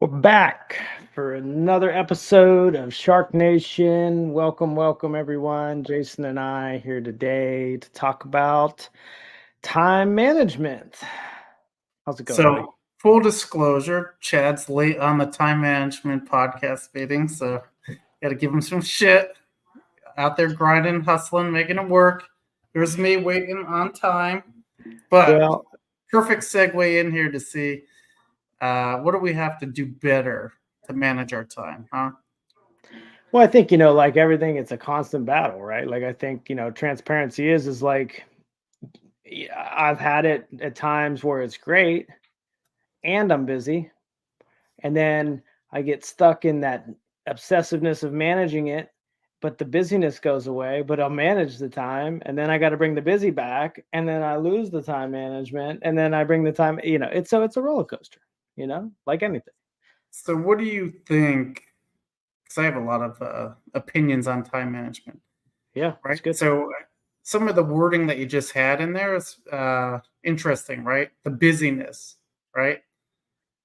We're back for another episode of SharkNation. Welcome, everyone. Jason and I here today to talk about time management. How's it going, buddy? So, full disclosure, Chad's late on the time management podcast meeting, so got to give him some shit. Out there grinding, hustling, making it work. Here's me waiting on time. But Well, perfect segue in here to see what do we have to do better to manage our time, huh? well, I think, like everything, it's a constant battle, right? Like I think, transparency is like I've had it at times where it's great and I'm busy. And then I get stuck in that obsessiveness of managing it, but the busyness goes away, but I'll manage the time. And then I got to bring the busy back. And then I lose the time management. And then I bring the time, it's a roller coaster, like anything. So, what do you think? Because I have a lot of opinions on time management, Yeah, it's right? good. So, some of the wording that you just had in there is interesting, right? The busyness, right?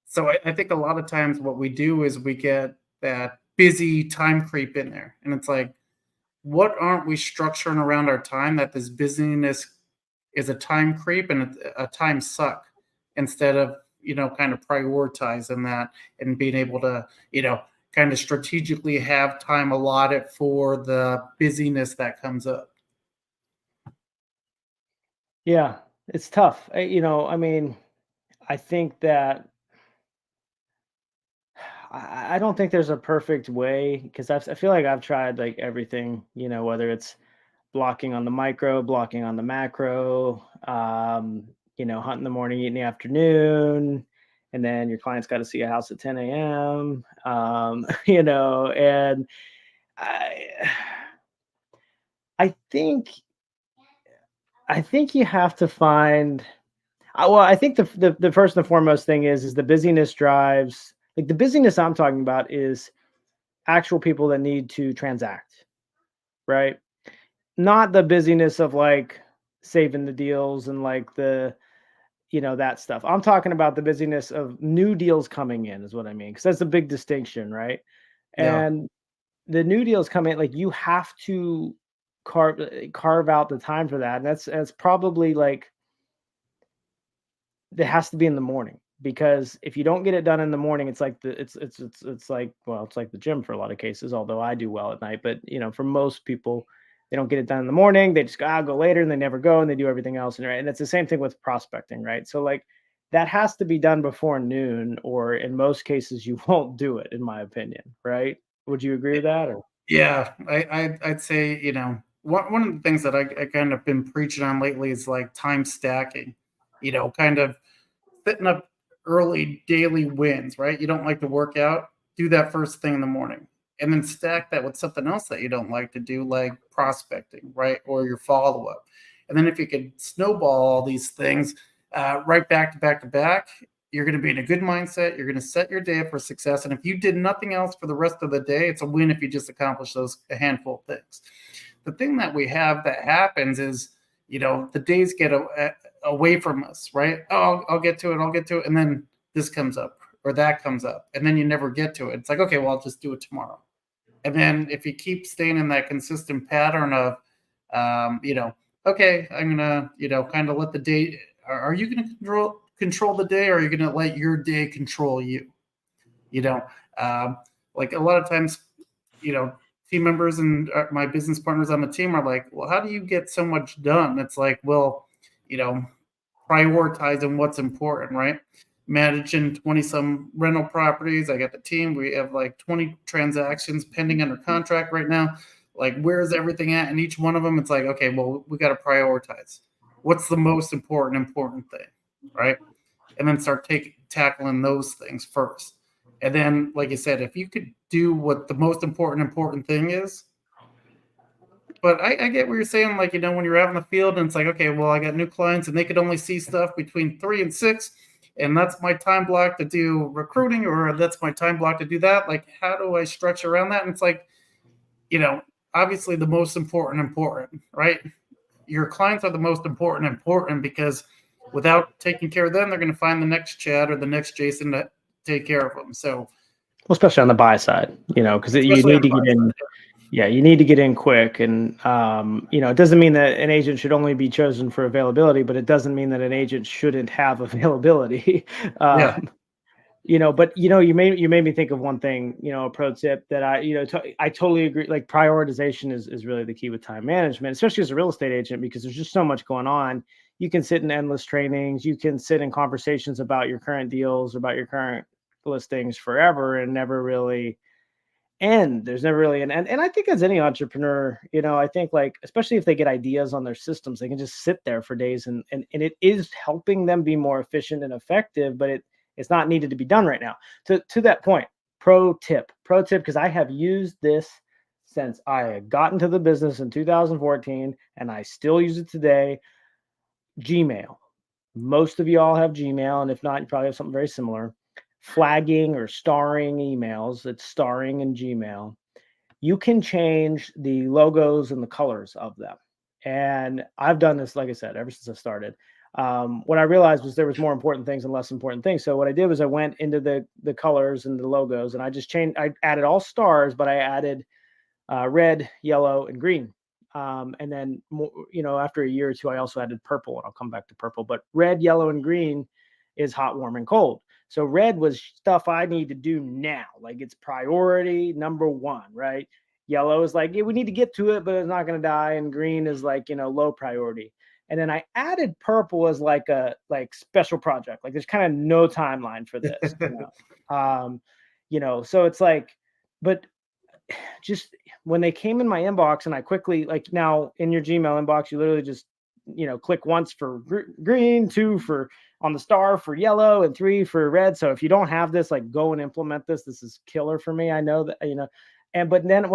So I think a lot of times what we do is we get that busy time creep in there. And it's like, what aren't we structuring around our time that this busyness is a time creep and a time suck instead of, kind of prioritizing that and being able to, kind of strategically have time allotted for the busyness that comes up. Yeah, it's tough. I think that I don't think there's a perfect way because I feel like I've tried like everything, whether it's blocking on the micro, blocking on the macro, hunt in the morning, eat in the afternoon, and then your client's got to see a house at 10 a.m. And I, I think, I think you have to find. Well, I think the first and foremost thing is the busyness drives. Like the busyness I'm talking about is actual people that need to transact, right? Not the busyness of like saving the deals and like that stuff. I'm talking about the busyness of new deals coming in is what I mean, because that's a big distinction, right? Yeah. And the new deals come in, like you have to carve out the time for that. And that's probably like it has to be in the morning, because if you don't get it done in the morning, it's like it's like, well, it's like the gym for a lot of cases, although I do well at night. But for most people, they don't get it done in the morning. They just go, I'll go later, and they never go, and they do everything else. And it's the same thing with prospecting, right? So like that has to be done before noon, or in most cases you won't do it, in my opinion, right? Would you agree with that? Or Yeah, I'd say, one of the things that I kind of been preaching on lately is like time stacking, kind of setting up early daily wins, right? You don't like to work out, do that first thing in the morning, and then stack that with something else that you don't like to do, like prospecting, right? Or your follow up. And then if you could snowball all these things right back to back to back, you're going to be in a good mindset. You're going to set your day up for success. And if you did nothing else for the rest of the day, it's a win if you just accomplish those a handful of things. The thing that we have that happens is, the days get away from us, right? Oh, I'll get to it. I'll get to it. And then this comes up or that comes up. And then you never get to it. It's like, okay, well, I'll just do it tomorrow. And then if you keep staying in that consistent pattern of, okay, I'm going to, kind of let the day, are you going to control the day, or are you going to let your day control you? You know, like a lot of times, team members and my business partners on the team are like, well, how do you get so much done? It's like, well, prioritizing what's important, right? Managing 20 some rental properties. I got the team. We have like 20 transactions pending under contract right now. Like, where's everything at in each one of them? It's like, okay, well, we got to prioritize. What's the most important thing, right? And then start tackling those things first. And then, like you said, if you could do what the most important thing is, but I get what you're saying. Like, when you're out in the field and it's like, okay, well, I got new clients and they could only see stuff between 3 and 6. And that's my time block to do recruiting, or that's my time block to do that. Like, how do I stretch around that? And it's like, obviously the most important, right? Your clients are the most important because without taking care of them, they're going to find the next Chad or the next Jason take care of them. So Well, especially on the buy side, because you especially on need the to buy get in. side. Yeah, you need to get in quick, and it doesn't mean that an agent should only be chosen for availability, but it doesn't mean that an agent shouldn't have availability. Yeah. But you made me think of one thing, a pro tip that I totally agree. Like prioritization is really the key with time management, especially as a real estate agent, because there's just so much going on. You can sit in endless trainings, you can sit in conversations about your current deals, about your current listings forever and never really end. There's never really an end. And I think as any entrepreneur, I think like, especially if they get ideas on their systems, they can just sit there for days and it is helping them be more efficient and effective, but it's not needed to be done right now. To that point, pro tip, because I have used this since I had gotten to the business in 2014 and I still use it today. Gmail. Most of y'all have Gmail, and if not, you probably have something very similar. Flagging or starring emails, it's starring in Gmail. You can change the logos and the colors of them. And I've done this, like I said, ever since I started. What I realized was there was more important things and less important things. So what I did was I went into the colors and the logos, and I added all stars, but I added red, yellow, and green. And then, after a year or two, I also added purple, and I'll come back to purple. But red, yellow, and green is hot, warm, and cold. So red was stuff I need to do now, like it's priority number one, right? Yellow is like, yeah, we need to get to it, but it's not going to die. And green is like, low priority. And then I added purple as like a special project. Like there's kind of no timeline for this, so it's like, but just when they came in my inbox and I quickly, like now in your Gmail inbox, you literally just, click once for green, two for on the star for yellow, and three for red. So if you don't have this, like go and implement this. This is killer for me. I know that, but then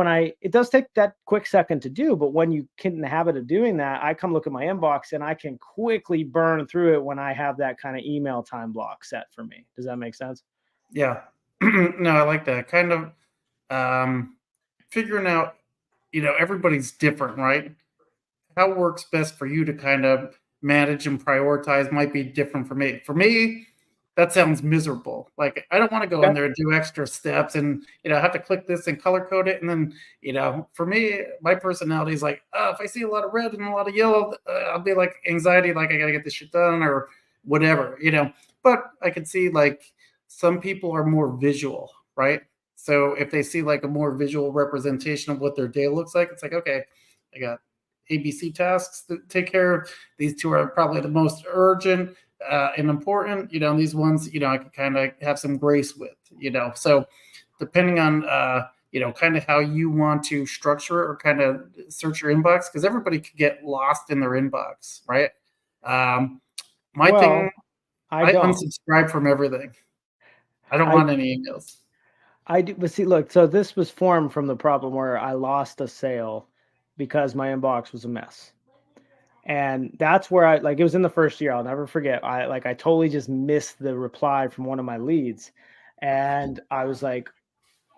it does take that quick second to do, but when you get in the habit of doing that, I come look at my inbox and I can quickly burn through it when I have that kind of email time block set for me. Does that make sense? Yeah. No, I like that. Kind of figuring out, everybody's different, right? How works best for you to kind of manage and prioritize might be different for me. For me, that sounds miserable. Like I don't want to go in Okay. there and do extra steps and have to click this and color code it. And then for me, my personality is like, oh, if I see a lot of red and a lot of yellow, I'll be like anxiety, like I gotta get this shit done or whatever. But I can see like some people are more visual, right? So if they see like a more visual representation of what their day looks like, it's like, okay, I got ABC tasks to take care of. These two are probably the most urgent and important. These ones, I can kind of have some grace with. So depending on kind of how you want to structure or kind of search your inbox, because everybody could get lost in their inbox, right? My thing, Well, I I don't. unsubscribe from everything. I don't I want any emails. I do, but see, look, so this was formed from the problem where I lost a sale because my inbox was a mess. And that's where it was in the first year. I'll never forget. I totally just missed the reply from one of my leads. And I was like,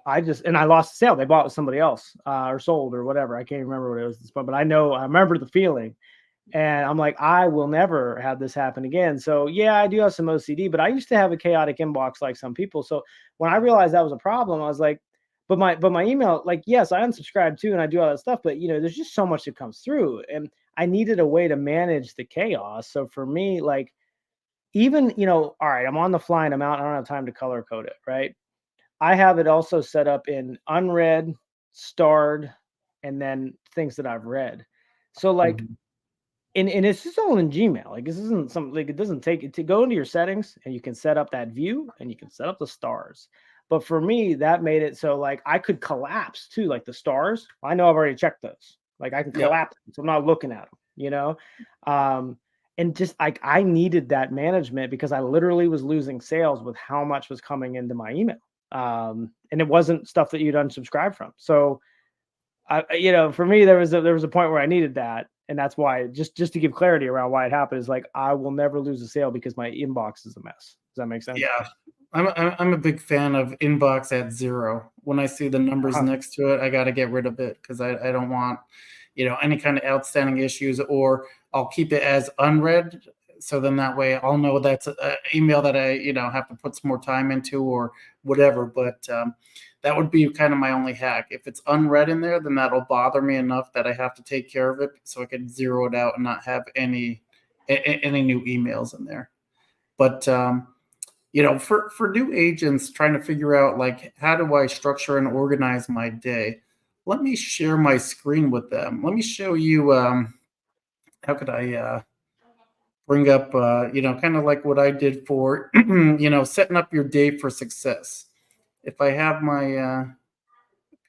and I lost the sale. They bought with somebody else, or sold or whatever. I can't remember what it was at this point, but I remember the feeling. And I'm like, I will never have this happen again. So yeah, I do have some OCD, but I used to have a chaotic inbox like some people. So when I realized that was a problem, I was like, but my email, like, yes, I unsubscribe too, and I do all that stuff, but there's just so much that comes through. And I needed a way to manage the chaos. So for me, like, even, all right, I'm on the fly and I'm out, I don't have time to color code it, right? I have it also set up in unread, starred, and then things that I've read. So like, Mhm. and it's just all in Gmail. Like this isn't something, like it doesn't take it to go into your settings and you can set up that view and you can set up the stars. But for me, that made it so like I could collapse too, like the stars. I know I've already checked those. Like I can Yeah. collapse them, so I'm not looking at them. Um, and just like I needed that management because I literally was losing sales with how much was coming into my email. And it wasn't stuff that you'd unsubscribe from. So for me, there was a point where I needed that, and that's why just to give clarity around why it happened is like I will never lose a sale because my inbox is a mess. Does that make sense? Yeah, I'm a big fan of inbox at zero. When I see the numbers Uh-huh. next to it, I got to get rid of it because I don't want any kind of outstanding issues, or I'll keep it as unread So then that way I'll know that's an email that I, have to put some more time into or whatever. But that would be kind of my only hack. If it's unread in there, then that'll bother me enough that I have to take care of it so I can zero it out and not have any new emails in there. But for new agents trying to figure out like how do I structure and organize my day, let me share my screen with them. Let me show you how could I bring up kind of like what I did for setting up your day for success. If I have my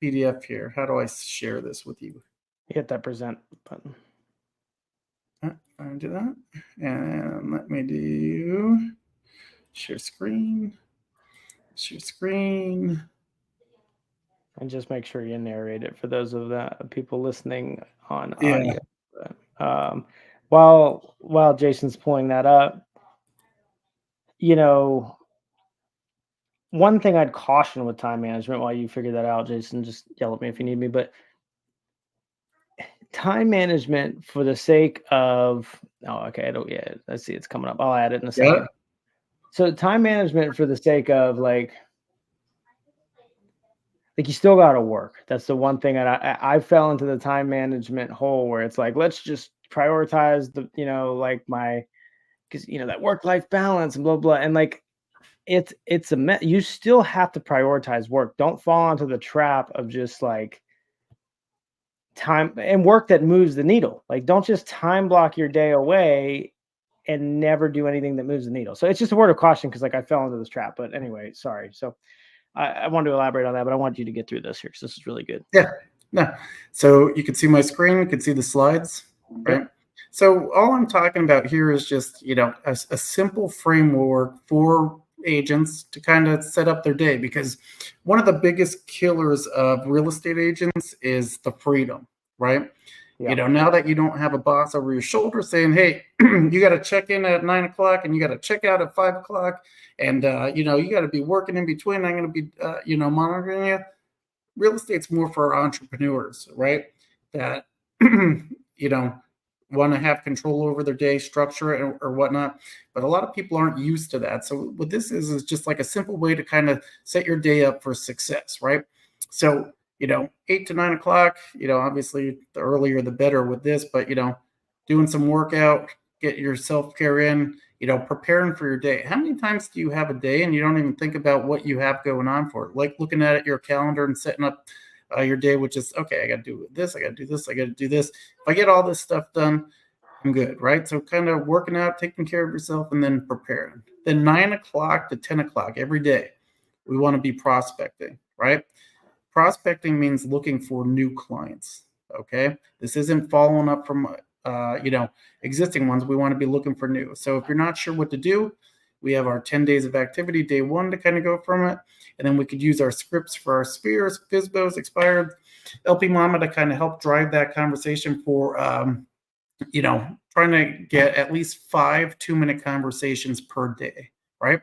PDF here, how do I share this with you? You hit that present button. I do that, and let me do share screen. Share screen. And just make sure you narrate it for those of the people listening on Yeah. audio. While Jason's pulling that up, one thing I'd caution with time management while you figure that out, Jason, just yell at me if you need me, but time management for the sake of, okay, I don't yet. Let's see, it's coming up. I'll add it in a second. So time management for the sake of like you still got to work. That's the one thing that I fell into the time management hole where it's like, let's just prioritize the, like because that work-life balance and blah, blah. And like, it's you still have to prioritize work. Don't fall into the trap of just like time and work that moves the needle. Like, don't just time block your day away and never do anything that moves the needle. So it's just a word of caution because like I fell into this trap. But anyway, sorry. So I wanted to elaborate on that, but I want you to get through this here because this is really good. Yeah. No. So you can see my screen, you can see the slides, right? Yep. So all I'm talking about here is just, a simple framework for agents to kind of set up their day, because one of the biggest killers of real estate agents is the freedom, right? Yeah. Now that you don't have a boss over your shoulder saying, hey, you got to check in at 9 o'clock and you got to check out at 5 o'clock. And, you got to be working in between. I'm going to be, monitoring you. Real estate's more for entrepreneurs, right? That, want to have control over their day, structure it or whatnot. But a lot of people aren't used to that. So what this is just like a simple way to kind of set your day up for success, right? So, 8 to 9 o'clock, obviously the earlier the better with this, but, doing some workout, get your self-care in, preparing for your day. How many times do you have a day and you don't even think about what you have going on for it? Like looking at your calendar and setting up your day, which is, okay, I got to do this, I got to do this, I got to do this. If I get all this stuff done, I'm good, right? So kind of working out, taking care of yourself, and then preparing. Then 9 o'clock to 10 o'clock every day, we want to be prospecting, right? Prospecting means looking for new clients, okay? This isn't following up from existing ones. We want to be looking for new. So if you're not sure what to do, we have our 10 days of activity, day one, to kind of go from it. And then we could use our scripts for our spheres, FISBOs, expired, LP Mama to kind of help drive that conversation for, trying to get at least 5 2-minute conversations per day, right?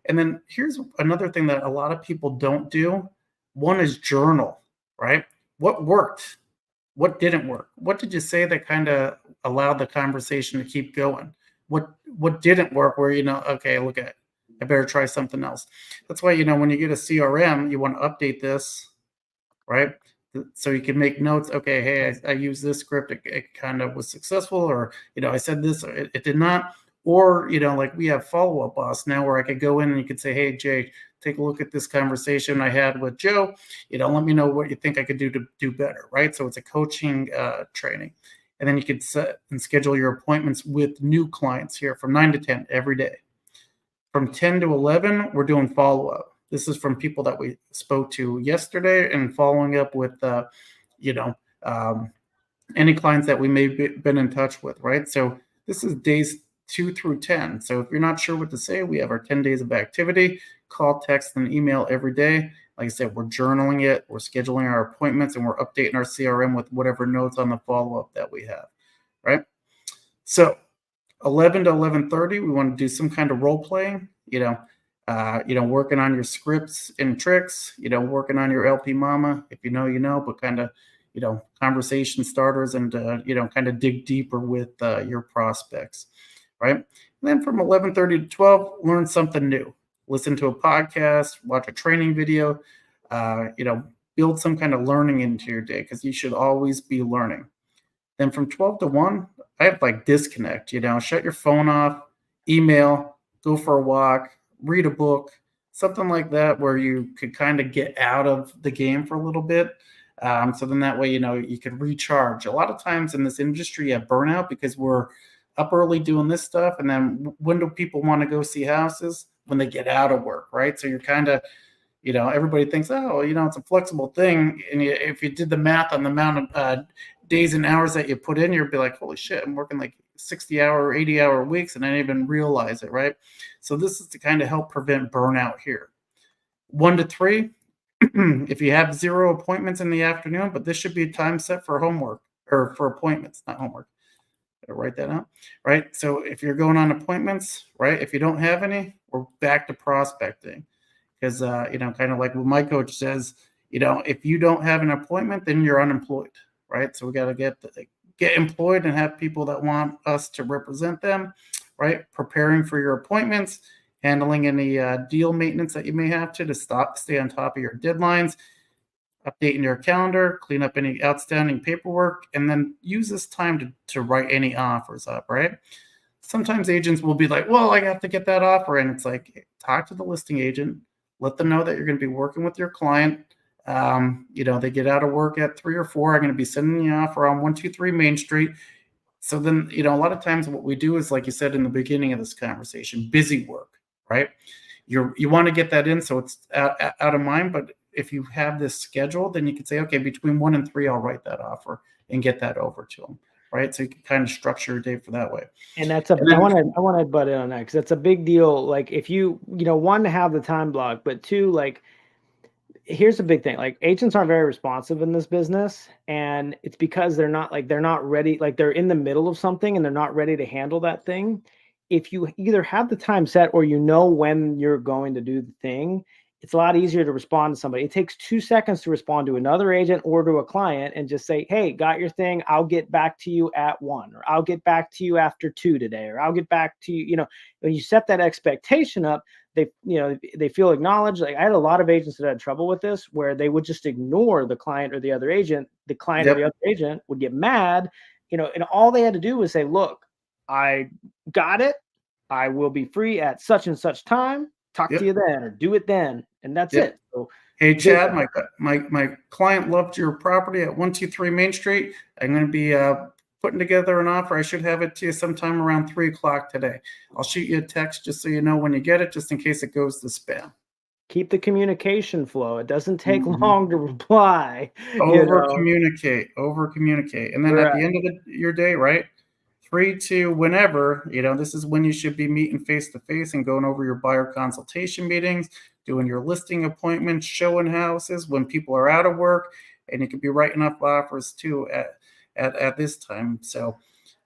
And then here's another thing that a lot of people don't do. One is journal, right? What worked? What didn't work? What did you say that kind of allowed the conversation to keep going? What didn't work where, okay, look at it. I better try something else. That's why, when you get a CRM, you want to update this, right? So you can make notes. Okay, hey, I used this script. It kind of was successful, or, I said this, or it did not. Or, like we have Follow-Up Boss now where I could go in and you could say, hey, Jay, take a look at this conversation I had with Joe. Let me know what you think I could do to do better, right? So it's a coaching training. And then you could set and schedule your appointments with new clients here from 9 to 10 every day. From 10 to 11, we're doing follow-up. This is from people that we spoke to yesterday and following up with, any clients that we may have been in touch with, right? So this is days 2 through 10. So if you're not sure what to say, we have our 10 days of activity, call, text, and email every day. Like I said, we're journaling it, we're scheduling our appointments, and we're updating our CRM with whatever notes on the follow-up that we have, right? So 11 to 11:30, we want to do some kind of role playing, working on your scripts and tricks, working on your LP Mama. If you know, but kind of, conversation starters and, kind of dig deeper with your prospects, right? And then from 11:30 to 12, learn something new. Listen to a podcast, watch a training video, you know, build some kind of learning into your day because you should always be learning. Then from 12 to 1, I have like disconnect, you know, shut your phone off, email, go for a walk, read a book, something like that where you could kind of get out of the game for a little bit. So then that way, you know, you could recharge. A lot of times in this industry, you have burnout because we're up early doing this stuff. And then when do people want to go see houses? When they get out of work, right? So you're kind of, you know, everybody thinks, oh, you know, it's a flexible thing. And if you did the math on the amount of days and hours that you put in, you'd be like, holy shit, I'm working like 60-hour, 80-hour weeks, and I didn't even realize it, right? So this is to kind of help prevent burnout here. 1 to 3, if you have 0 appointments in the afternoon, but this should be a time set for homework or for appointments, not homework. Better write that out, right? So if you're going on appointments, right? If you don't have any, we're back to prospecting because you know, kind of like what my coach says, you know, if you don't have an appointment, then you're unemployed, right? So we got to get employed and have people that want us to represent them, right? Preparing for your appointments, handling any deal maintenance that you may have to stay on top of your deadlines, updating your calendar, clean up any outstanding paperwork, and then use this time to write any offers up, right? Sometimes agents will be like, well, I have to get that offer. And it's like, talk to the listing agent, let them know that you're going to be working with your client. You know, they get out of work at 3 or 4. I'm going to be sending the offer on 123 Main Street. So then, you know, a lot of times what we do is, like you said in the beginning of this conversation, busy work, right? You want to get that in so it's out of mind. But if you have this schedule, then you can say, okay, between 1 and 3, I'll write that offer and get that over to them, right? So you can kind of structure your day for that way. And that's a, And then, I want to butt in on that because that's a big deal. Like if you know, one, to have the time block, but two, like here's the big thing, like agents aren't very responsive in this business, and it's because they're not ready, like they're in the middle of something and they're not ready to handle that thing. If you either have the time set or you know when you're going to do the thing, it's a lot easier to respond to somebody. It takes 2 seconds to respond to another agent or to a client and just say, hey, got your thing, I'll get back to you at 1, or I'll get back to you after 2 today, or I'll get back to you. You know, when you set that expectation up, they feel acknowledged. Like I had a lot of agents that had trouble with this, where they would just ignore the client or the other agent. The client or the yep, other agent would get mad, you know, and all they had to do was say, look, I got it, I will be free at such and such time, talk to yep, you then, or do it then, and that's yep. it. So Hey, big Chad, my client loved your property at 123 Main Street. I'm going to be putting together an offer. I should have it to you sometime around 3 o'clock today. I'll shoot you a text just so you know when you get it, just in case it goes to spam. keep the communication flow. It doesn't take Mhm. long to reply, you Over know. communicate, over communicate. And then at Right. the end of your day, right? 3 to whenever, you know, this is when you should be meeting face to face and going over your buyer consultation meetings, doing your listing appointments, showing houses when people are out of work, and you could be writing up offers too at this time. So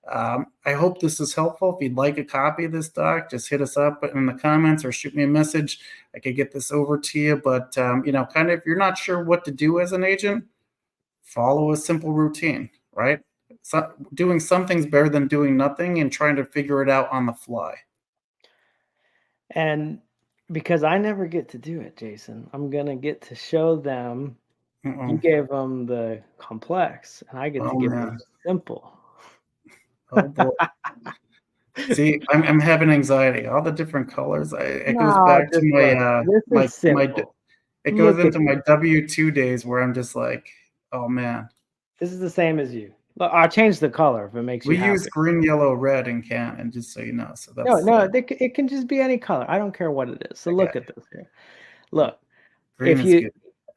I hope this is helpful. If you'd like a copy of this doc, just hit us up in the comments or shoot me a message. I could get this over to you. But you know, kind of if you're not sure what to do as an agent, follow a simple routine, right? So doing something's better than doing nothing and trying to figure it out on the fly. And because I never get to do it, Jason, I'm gonna get to show them. You Uh-oh. gave them the complex, and I get to Oh give them man. the simple. Oh boy. See, I'm having anxiety. All the different colors. It goes No, back to just my look. This is my. simple. It goes Look at into my W-2 days where I'm just like, oh man. this is the same as you. Look, I'll change the color if it makes you We use happy. green, yellow, red in Canton, just so you know. So No, that's no, it can just be any color. I don't care what it is. So okay. look at this here. Look, Green if is you good.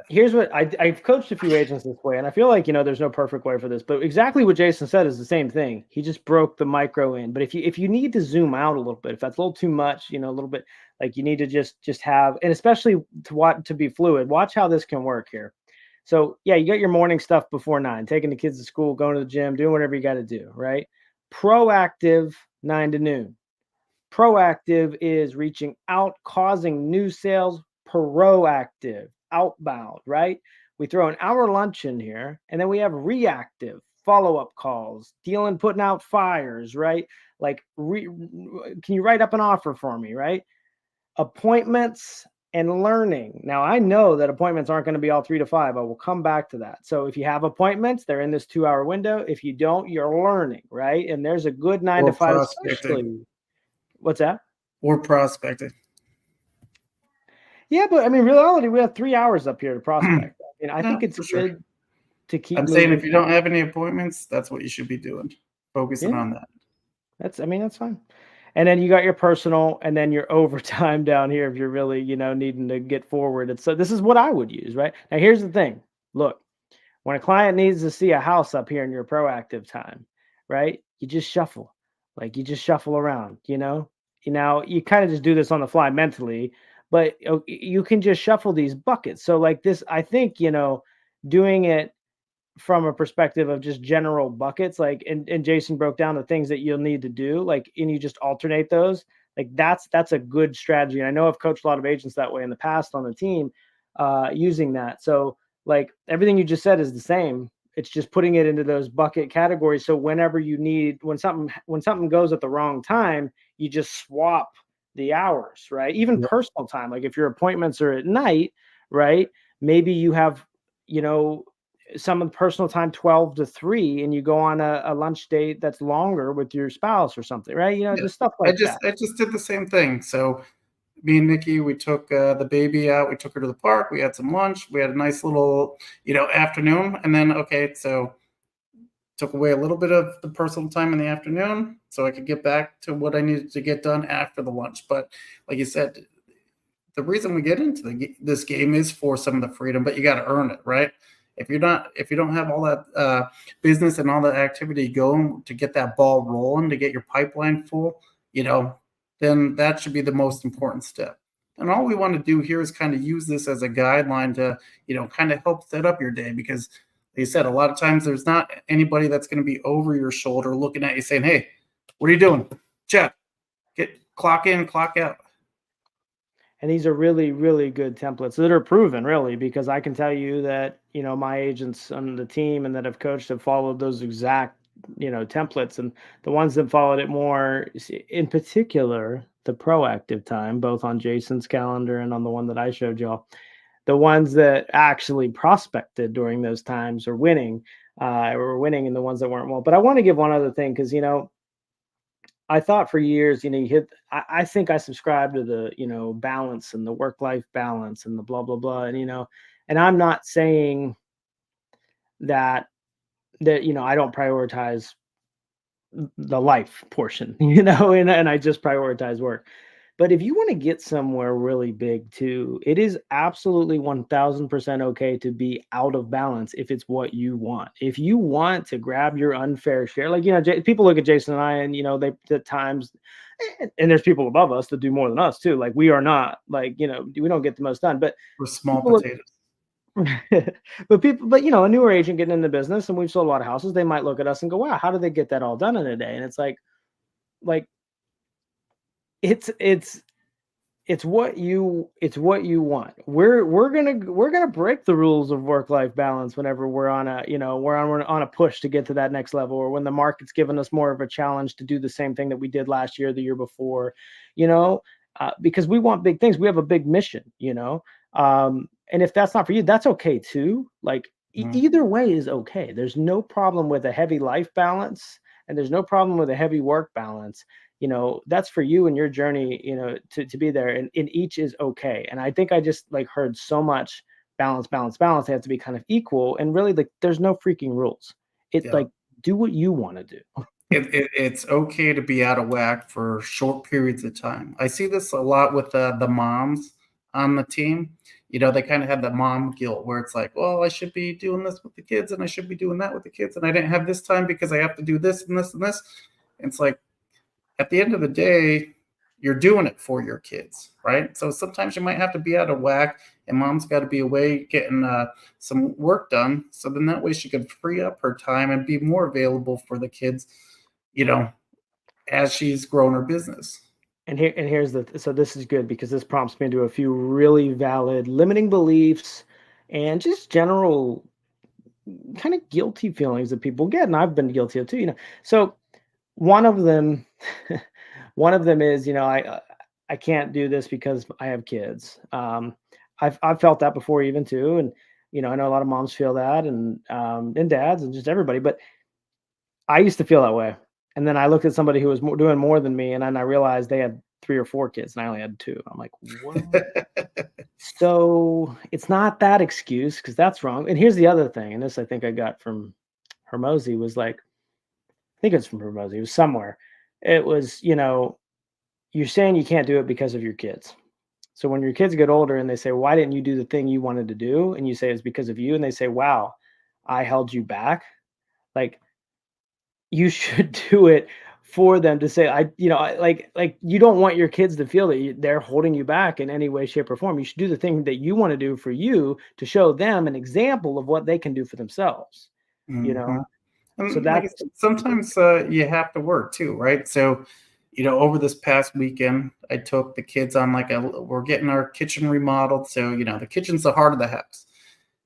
here's what I've coached a few agents this way, and I feel like, you know, there's no perfect way for this, but exactly what Jason said is the same thing. He just broke the micro in. But if you need to zoom out a little bit, if that's a little too much, you know, a little bit, like you need to just have, and especially to be fluid, watch how this can work here. So yeah, you got your morning stuff before 9, taking the kids to school, going to the gym, doing whatever you got to do, right? Proactive 9 to noon. Proactive is reaching out, causing new sales. Proactive, outbound, right? We throw an hour lunch in here, and then we have reactive. follow-up calls, dealing, putting out fires, right? Like, can you write up an offer for me, right? Appointments and learning. Now, I know that appointments aren't going to be all 3 to 5. I will come back to that. So if you have appointments, they're in this 2 hour window. If you don't, you're learning, right? And there's a good nine to Or five, prospecting. especially. What's that? Or prospecting. Yeah, but I mean, reality, we have 3 hours up here to prospect. I mean, I Yeah, think it's for sure. good to keep I'm saying moving. if you don't have any appointments, that's what you should be doing. Focusing Yeah, on that. I mean, that's fine. And then you got your personal and then your overtime down here if you're really, needing to get forward. And so this is what I would use, right? Now, here's the thing. Look, when a client needs to see a house up here in your proactive time, right? You just shuffle. Like you just shuffle around, you kind of just do this on the fly mentally, but you can just shuffle these buckets. So like this, I think, doing it from a perspective of just general buckets, like, and Jason broke down the things that you'll need to do, like, and you just alternate those. Like that's a good strategy. And I know I've coached a lot of agents that way in the past on the team, using that. So like everything you just said is the same. It's just putting it into those bucket categories. So whenever you need, when something goes at the wrong time, you just swap the hours, right? Even Yep. personal time. Like if your appointments are at night, right? Maybe you have, you know, some of personal time 12 to 3 and you go on a lunch date that's longer with your spouse or something, right? Yeah. Just stuff I like just that. I just did the same thing. So me and Nikki, we took the baby out. We took her to the park. We had some lunch. We had a nice little, afternoon. And then, okay, so took away a little bit of the personal time in the afternoon so I could get back to what I needed to get done after the lunch. But like you said, the reason we get into this game is for some of the freedom, but you got to earn it, right? If you don't have all that business and all that activity going to get that ball rolling, to get your pipeline full, then that should be the most important step. And all we want to do here is kind of use this as a guideline to, kind of help set up your day because, like you said, a lot of times there's not anybody that's going to be over your shoulder looking at you saying, "Hey, what are you doing? Check, get clock in, clock out." And these are really, really good templates that are proven, really, because I can tell you that, my agents on the team and that I've coached have followed those exact, templates. And the ones that followed it more, in particular, the proactive time, both on Jason's calendar and on the one that I showed y'all, the ones that actually prospected during those times are winning, were winning, and the ones that weren't. Well, but I want to give one other thing because, I thought for years, you hit, I think I subscribe to the, balance and the work life balance and the blah, blah, blah. And, and I'm not saying that, I don't prioritize the life portion, and I just prioritize work. But if you want to get somewhere really big too, it is absolutely 1000% okay to be out of balance if it's what you want. If you want to grab your unfair share, like, people look at Jason and I and, they at times, and there's people above us that do more than us too. Like we are not like, we don't get the most done, but We're small people look, potatoes. but a newer agent getting in the business and we've sold a lot of houses, they might look at us and go, wow, how did they get that all done in a day? And it's like, it's, it's what you want. We're gonna break the rules of work-life balance whenever we're on a we're on a push to get to that next level, or when the market's given us more of a challenge to do the same thing that we did last year, the year before, because we want big things. We have a big mission, and if that's not for you, that's okay too. Like either way is okay. There's no problem with a heavy life balance, and there's no problem with a heavy work balance. That's for you and your journey, to be there, and each is okay. And I think I just like heard so much balance, balance, balance. They have to be kind of equal, and really, like, there's no freaking rules. It Yeah. like, do what you want to do. It's okay to be out of whack for short periods of time. I see this a lot with the moms on the team. They kind of have that mom guilt where it's like, well, I should be doing this with the kids and I should be doing that with the kids. And I didn't have this time because I have to do this and this and this. And it's like, at the end of the day, you're doing it for your kids, right? So sometimes you might have to be out of whack, and mom's got to be away getting some work done. So then that way she can free up her time and be more available for the kids, you know, as she's grown her business. And here's so this is good because this prompts me into a few really valid limiting beliefs and just general kind of guilty feelings that people get, and I've been guilty of too, So one of them, one of them is, I can't do this because I have kids. I've felt that before even too, and I know a lot of moms feel that, and dads and just everybody. But I used to feel that way, and then I looked at somebody who was doing more than me, and then I realized they had 3 or 4 kids, and I only had two. I'm like, what? So it's not that excuse because that's wrong. And here's the other thing, and this I think I got from Hermosi was like, I think it's from Hermosi. It was somewhere. It was, you're saying you can't do it because of your kids. So when your kids get older and they say, "Why didn't you do the thing you wanted to do?" and you say it's because of you, and they say, "Wow, I held you back." Like you should do it for them to say, like you don't want your kids to feel that they're holding you back in any way, shape, or form. You should do the thing that you want to do for you to show them an example of what they can do for themselves. You know, Mhm. so And like I that's said, sometimes you have to work too, right? So, over this past weekend, I took the kids on we're getting our kitchen remodeled. So, the kitchen's the heart of the house.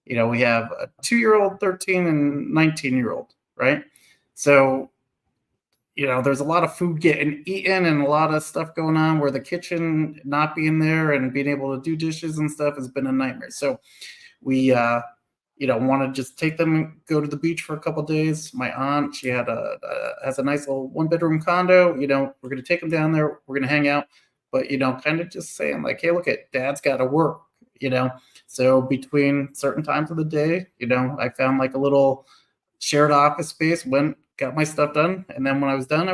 We have a 2-year-old, 13, and 19-year-old, right? So, there's a lot of food getting eaten and a lot of stuff going on where the kitchen not being there and being able to do dishes and stuff has been a nightmare. So, we want to just take them and go to the beach for a couple of days. My aunt, she has a nice little 1-bedroom condo. We're going to take them down there. We're going to hang out, but kind of just saying like, hey, look at dad's got to work. you know so between certain times of the day, I found like a little shared office space, went, got my stuff done, and then when I was done.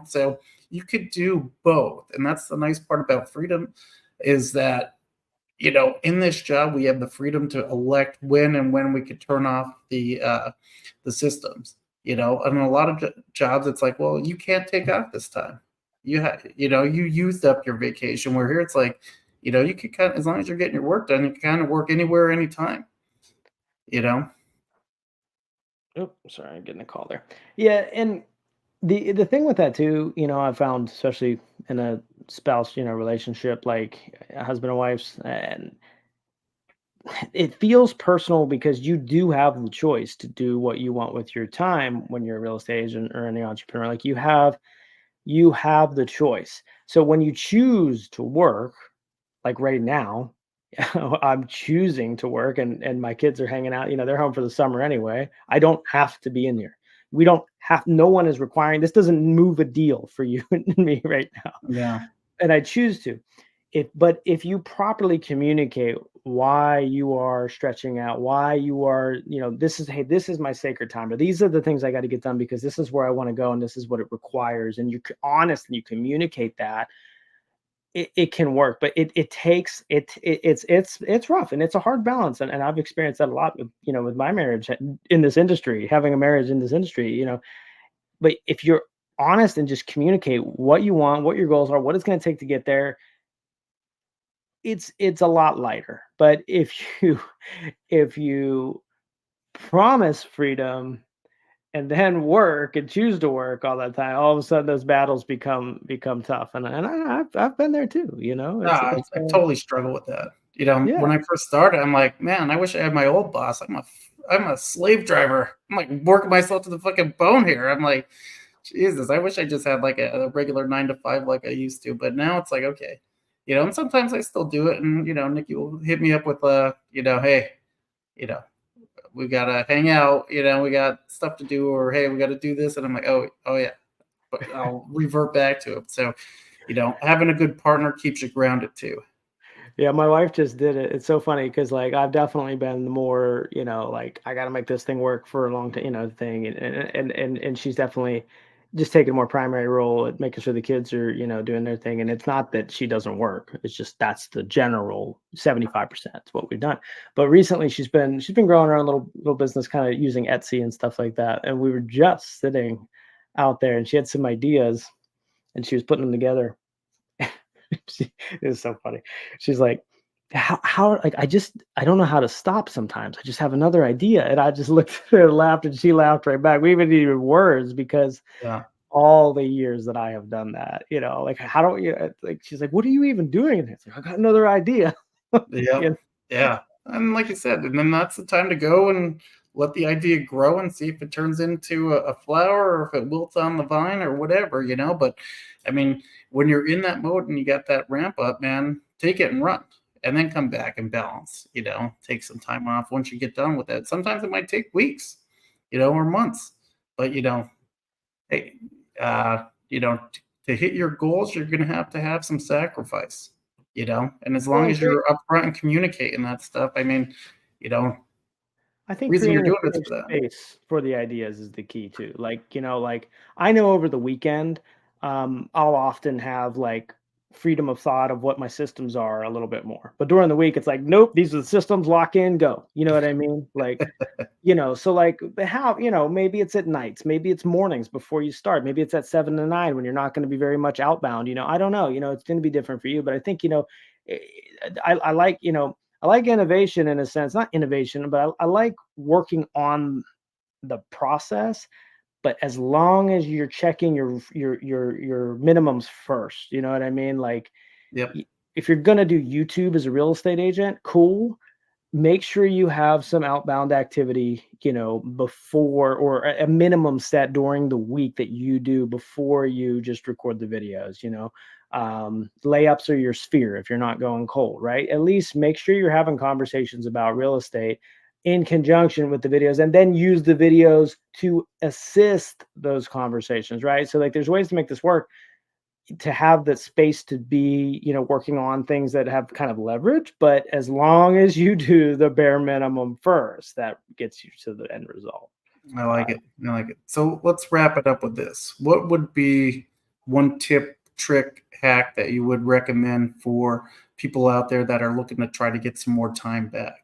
So you could do both, and that's the nice part about freedom, is that in this job, we have the freedom to elect when and when we could turn off the systems. And a lot of jobs, it's like, well, you can't take off this time. You used up your vacation. Where here, it's like, you could kind of, as long as you're getting your work done, you can kind of work anywhere, anytime. You know. Oh, sorry, I'm getting a call there. Yeah, and the thing with that too, I found especially in a spouse, relationship like a husband and wife's, and it feels personal because you do have the choice to do what you want with your time when you're a real estate agent or any entrepreneur. Like you have the choice. So when you choose to work, like right now, I'm choosing to work and my kids are hanging out, they're home for the summer anyway. I don't have to be in here. We don't have, no one is requiring, this doesn't move a deal for you and me right now. Yeah. And I choose to. But if you properly communicate why you are stretching out, why you are, this is, hey, this is my sacred time, or these are the things I got to get done because this is where I want to go and this is what it requires. And you're honest and you communicate that, it can work, but it takes it's rough and it's a hard balance. And I've experienced that a lot with, with my marriage in this industry, having a marriage in this industry, but if you're honest and just communicate what you want, what your goals are, what it's going to take to get there, it's a lot lighter. But if you promise freedom and then work and choose to work all that time, all of a sudden those battles become tough. And I've been there too. No, I totally struggle with that. When Yeah. I first started, I'm like, man, I wish I had my old boss. I'm a slave driver. I'm like working myself to the fucking bone here. I'm like, Jesus, I wish I just had like a regular 9 to 5 like I used to. But now it's like, okay, and sometimes I still do it. And Nikki will hit me up with hey, you know, we gotta hang out. We got stuff to do, or hey, we got to do this. And I'm like, oh yeah, but I'll revert back to it. So, having a good partner keeps you grounded too. Yeah, my wife just did it. It's so funny because like I've definitely been the more, like I got to make this thing work for a long time, thing, and she's definitely just taking a more primary role at making sure the kids are, doing their thing. And it's not that she doesn't work; it's just that's the general 75% what we've done. But recently, she's been growing her own little business, kind of using Etsy and stuff like that. And we were just sitting out there, and she had some ideas, and she was putting them together. It was so funny. She's like, how like I don't know how to stop sometimes. I just have another idea. And I just looked at her and laughed and she laughed right back. We even needed words because Yeah. all the years that I have done that, like how don't you like she's like, what are you even doing? And it's like, I got another idea. Yep. You know? Yeah. And like I said, and then that's the time to go and let the idea grow and see if it turns into a flower or if it wilts on the vine or whatever, you know. But I mean, when you're in that mode and you got that ramp up, man, take it and run. And then come back and balance, you know, take some time off once you get done with it. Sometimes it might take weeks, you know, or months. But you know, hey, you know, to hit your goals, you're going to have some sacrifice, you know. And as Well, long and as you're upfront and communicating that stuff, I mean, you know, I think reason you're creating a doing it's safe for that. space for the ideas is the key too. Like, like I know over the weekend, I'll often have like freedom of thought of what my systems are a little bit more. But during the week, it's like, nope, these are the systems, lock in, go. You know what I mean? Like, so like how, maybe it's at nights, maybe it's mornings before you start, maybe it's at 7 to 9 when you're not going to be very much outbound. I don't know, it's going to be different for you, but I think, eh, I like, I like innovation in a sense, not innovation, but I like working on the process, but as long as you're checking your minimums first, you know what I mean? Like Yep. if you're going to do YouTube as a real estate agent, cool, make sure you have some outbound activity, before, or a minimum set during the week that you do before you just record the videos. Layups are your sphere if you're not going cold, right? At least make sure you're having conversations about real estate in conjunction with the videos, and then use the videos to assist those conversations, right? So like there's ways to make this work, to have the space to be, working on things that have kind of leverage, but as long as you do the bare minimum first, that gets you to the end result. I like it. I like it. So let's wrap it up with this. What would be one tip, trick, hack that you would recommend for people out there that are looking to try to get some more time back?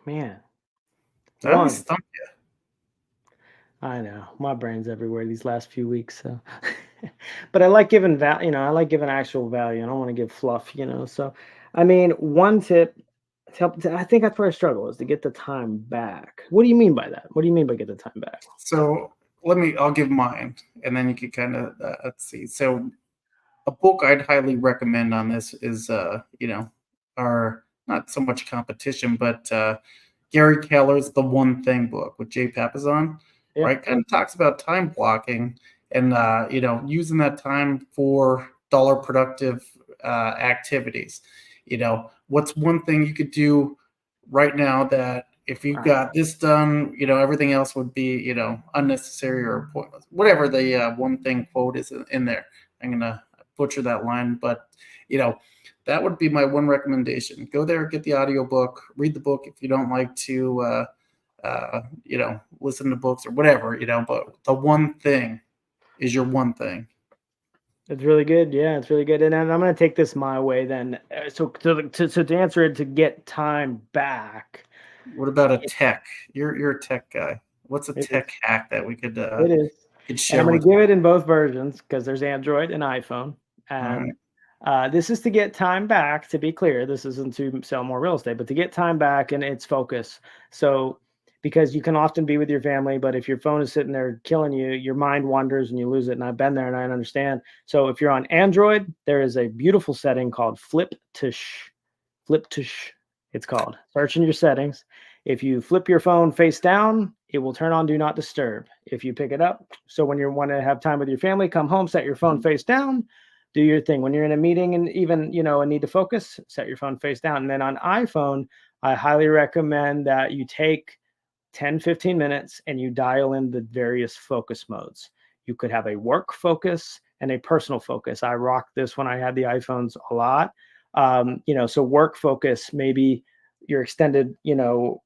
Man, I always one, stump. I know my brain's everywhere these last few weeks, so but I like giving I like giving actual value. I don't want to give fluff, so I mean, one tip to help, I think that's where I struggle, is to get the time back. What do you mean by that? What do you mean by get the time back? So I'll give mine, and then you can kind of let's see. So a book I'd highly recommend on this is, our not so much competition, but Gary Keller's The One Thing book with Jay Papasan, Yeah. right? Kind of talks about time blocking and, using that time for dollar productive activities. What's one thing you could do right now that if you got this done, everything else would be, unnecessary or pointless. Whatever the one thing quote is in there. I'm going to butcher that line, but that would be my one recommendation. Go there, get the audiobook, read the book if you don't like to listen to books or whatever, but the one thing is your one thing. It's really good. Yeah, it's really good. And I'm going to take this my way then. So to answer it, to get time back. What about a tech? You're a tech guy. What's a It is. tech hack that we It is. could And I'm share going with to give people? it in both versions because there's Android and iPhone. All And right. this is to get time back. To be clear, this isn't to sell more real estate, but to get time back and its focus. So, because you can often be with your family, but if your phone is sitting there killing you, your mind wanders and you lose it. And I've been there and I understand. So, if you're on Android, there is a beautiful setting called Flip to Sh. Flip to Sh. It's called. Search in your settings. If you flip your phone face down, it will turn on Do Not Disturb. If you pick it up, so when you want to have time with your family, come home, set your phone face down, do your thing. When you're in a meeting and even, and need to focus, set your phone face down. And then on iPhone, I highly recommend that you take 10, 15 minutes and you dial in the various focus modes. You could have a work focus and a personal focus. I rocked this when I had the iPhones a lot. So work focus, maybe your extended,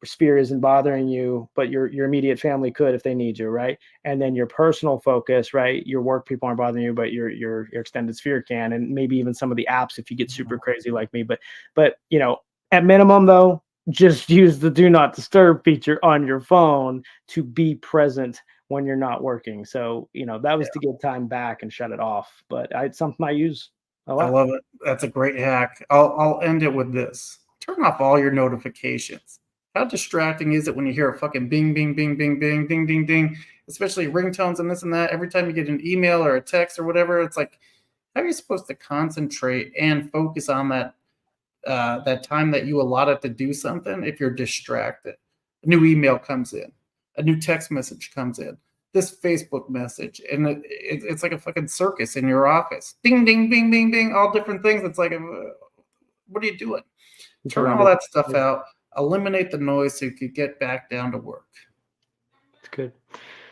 sphere isn't bothering you, but your immediate family could if they need you, right? And then your personal focus, right? Your work people aren't bothering you, but your extended sphere can, and maybe even some of the apps if you get super crazy like me. But at minimum though, just use the do not disturb feature on your phone to be present when you're not working. So that was to get time back and shut it off. But it's something I use a I lot. love it. That's a great hack. I'll end it with this. Turn off all your notifications. How distracting is it when you hear a fucking bing, bing, bing, bing, bing, ding, ding, ding, especially ringtones and this and that. Every time you get an email or a text or whatever, it's like how are you supposed to concentrate and focus on that time that you allotted to do something if you're distracted? A new email comes in, a new text message comes in, this Facebook message, and it's like a fucking circus in your office. Ding, ding, bing, bing, bing, all different things. It's like, what are you doing? I'm Turn trying all to that stuff out, eliminate the noise so you could get back down to work. It's good.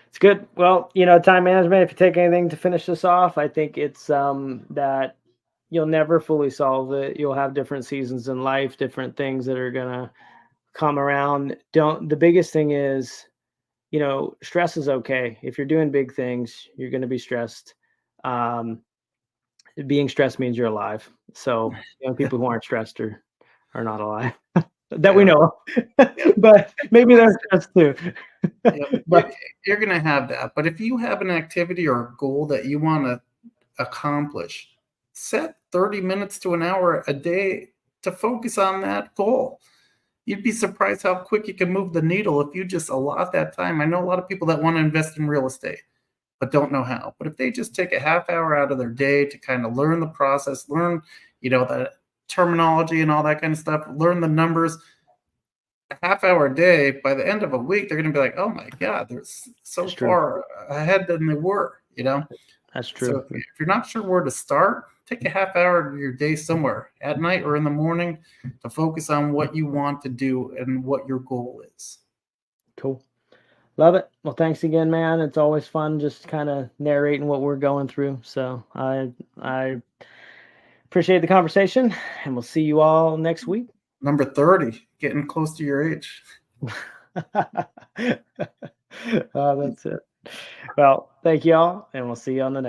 It's good. Well, time management, if you take anything to finish this off, I think it's that you'll never fully solve it. You'll have different seasons in life, different things that are gonna come around. The biggest thing is, stress is okay. If you're doing big things, you're gonna be stressed. Um, Being stressed means you're alive. So, people who aren't stressed are not alive that we Yeah, know of. yeah. But maybe they're stressed too. Yep. But You're going to have that. But if you have an activity or a goal that you want to accomplish, set 30 minutes to an hour a day to focus on that goal. You'd be surprised how quick you can move the needle if you just allot that time. I know a lot of people that want to invest in real estate, but don't know how. But if they just take a half hour out of their day to kind of learn the process, learn, the terminology and all that kind of stuff, learn the numbers, a half hour a day, by the end of a week, they're going to be like, oh my God, they're so that's true. far ahead than they were. That's So true. if you're not sure where to start, take a half hour of your day somewhere at night or in the morning to focus on what you want to do and what your goal is. Cool. Love it. Well, thanks again, man. It's always fun just kind of narrating what we're going through. So I appreciate the conversation, and we'll see you all next week. Number 30, getting close to your age. Oh, that's it. Well, thank you all, and we'll see you on the next.